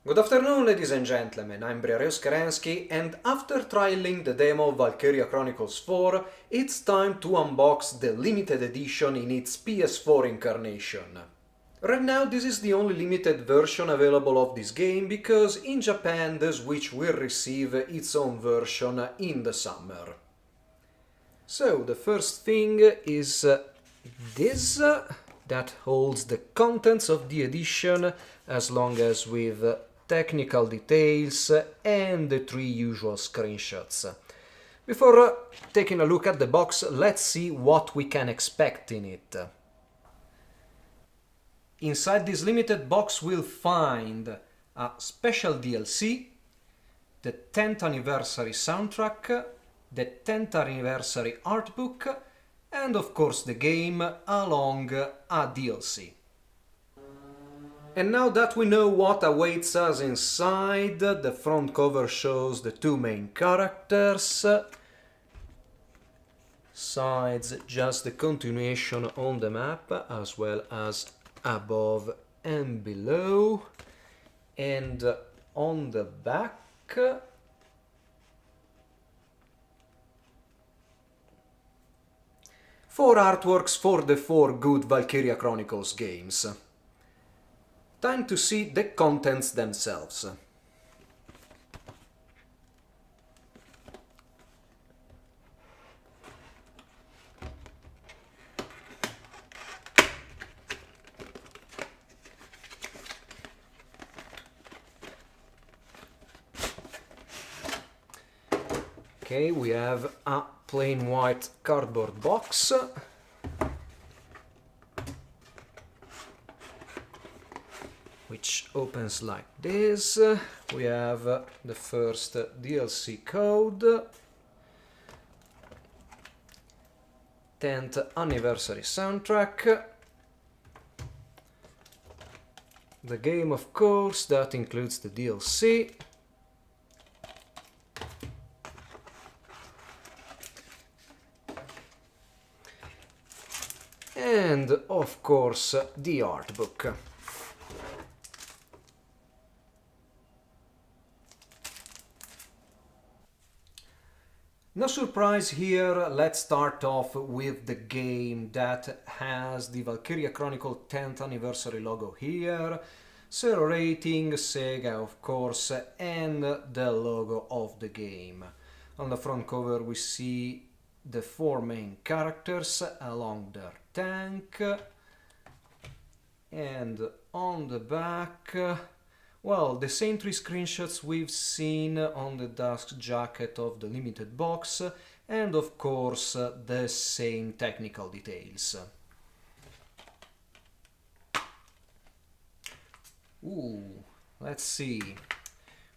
Good afternoon, ladies and gentlemen, I'm Valkyria, and after trialing the demo of Valkyria Chronicles 4, it's time to unbox the limited edition in its PS4 incarnation. Right now this is the only limited version available of this game, because in Japan the Switch will receive its own version in the summer. So the first thing is this that holds the contents of the edition, as long as with technical details and the three usual screenshots. Before taking a look at the box, let's see what we can expect in it. Inside this limited box we'll find a special DLC, the 10th anniversary soundtrack, the 10th anniversary art book, and of course the game along a DLC. And now that we know what awaits us inside, the front cover shows the two main characters. Sides just the continuation on the map, as well as above and below. And on the back, four artworks for the four good Valkyria Chronicles games. Time to see the contents themselves. Okay, we have a plain white cardboard box. Which opens like this. We have the first DLC code, 10th anniversary soundtrack, the game of course that includes the DLC, and of course the art book. No surprise here, let's start off with the game that has the Valkyria Chronicle 10th anniversary logo here, 0 rating, Sega of course, and the logo of the game. On the front cover we see the four main characters along their tank, and on the back, well, the same three screenshots we've seen on the dust jacket of the limited box, and of course the same technical details. Ooh, let's see.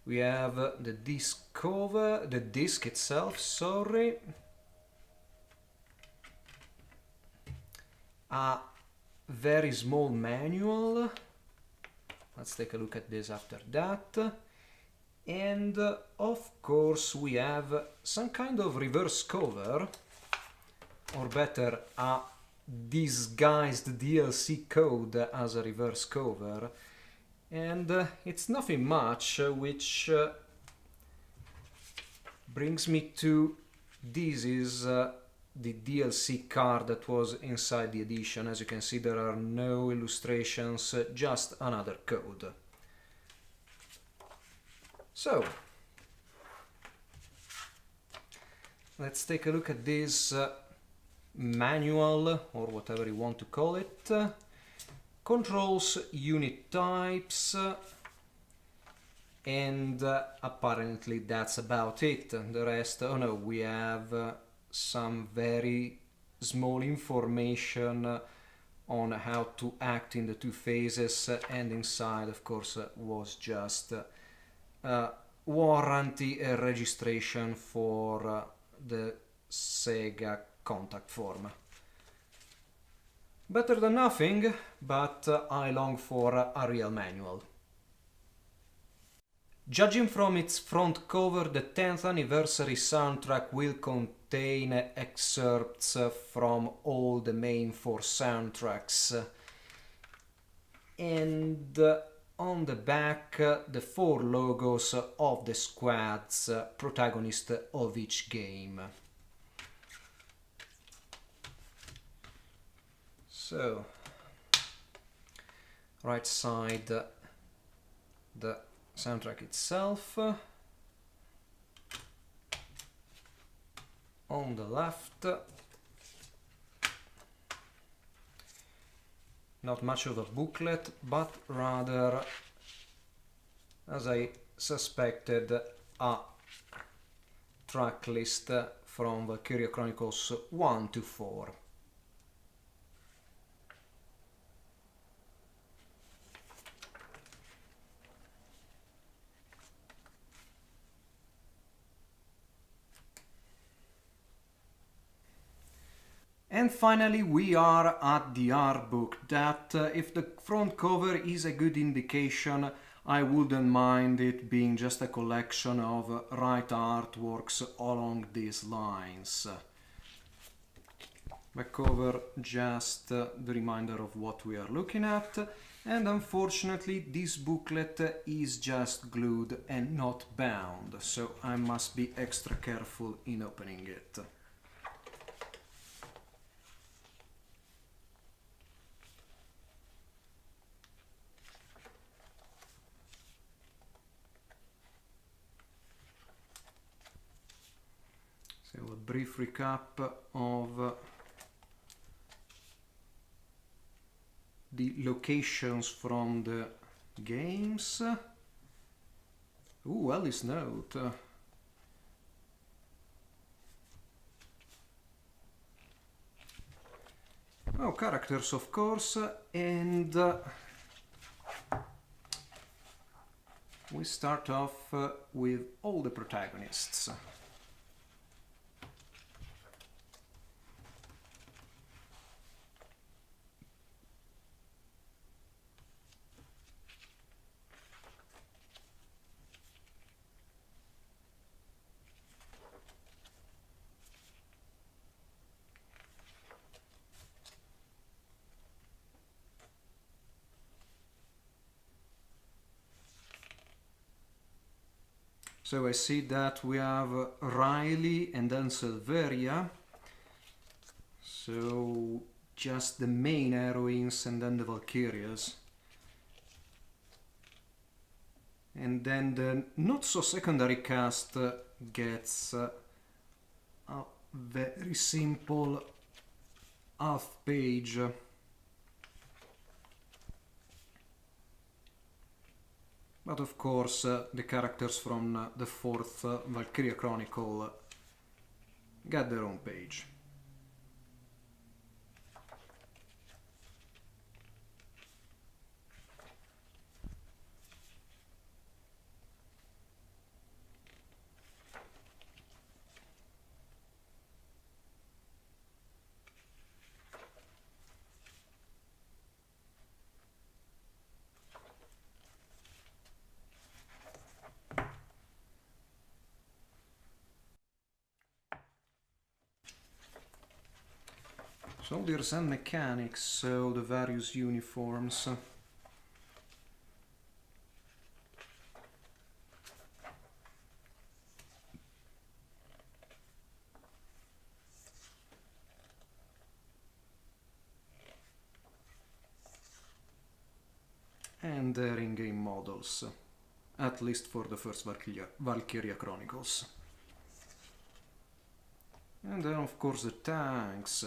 We have the disc cover, the disc itself, sorry. A very small manual. Let's take a look at this after that. And of course we have some kind of reverse cover, or better, a disguised DLC code as a reverse cover. And it's nothing much, which brings me to this is the DLC card that was inside the edition. As you can see, there are no illustrations, just another code. So, let's take a look at this manual, or whatever you want to call it. Controls, unit types, and apparently that's about it. The rest, oh no, we have some very small information on how to act in the two phases, and inside of course was just warranty and registration for the Sega contact form. Better than nothing, but I long for a real manual. Judging from its front cover, the 10th anniversary soundtrack will contain excerpts from all the main four soundtracks. And on the back the 4 logos of the squads protagonist of each game. So, right side the soundtrack itself, on the left not much of a booklet, but rather, as I suspected, a track list from Valkyria Chronicles 1 to 4. And finally we are at the art book that, if the front cover is a good indication, I wouldn't mind it being just a collection of right artworks along these lines. Back cover just the reminder of what we are looking at, and unfortunately this booklet is just glued and not bound, so I must be extra careful in opening it. So a brief recap of the locations from the games. Ooh, Alice note. Oh, characters of course, and we start off with all the protagonists. So I see that we have Riley and then Silveria. So just the main heroines and then the Valkyrias. And then the not so secondary cast gets a very simple half page. But of course the characters from the 4th Valkyria Chronicle get their own page. Soldiers and mechanics, so the various uniforms. And their in-game models, at least for the first Valkyria Chronicles. And then of course the tanks.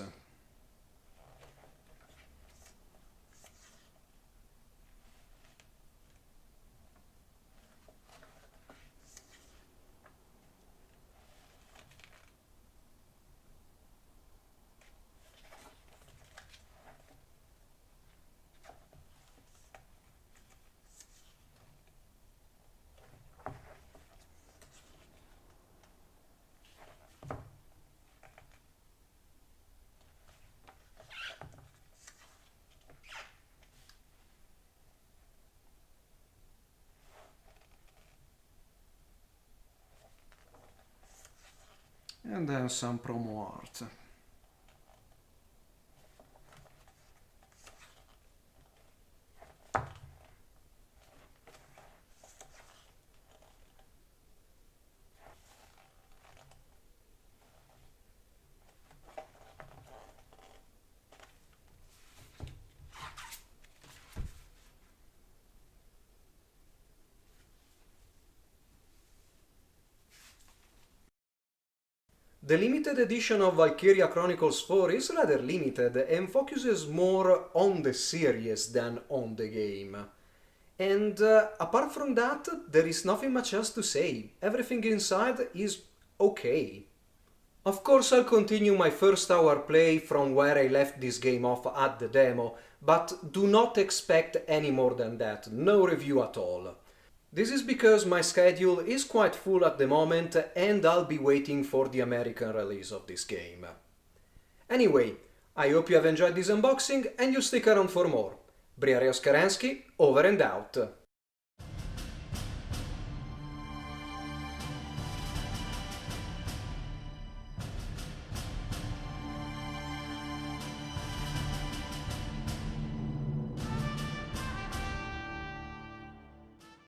And then some promo art. The limited edition of Valkyria Chronicles 4 is rather limited and focuses more on the series than on the game. And apart from that, there is nothing much else to say. Everything inside is okay. Of course, I'll continue my first hour play from where I left this game off at the demo, but do not expect any more than that, no review at all. This is because my schedule is quite full at the moment and I'll be waiting for the American release of this game. Anyway, I hope you have enjoyed this unboxing and you'll stick around for more. Valkyria Chronicles, over and out.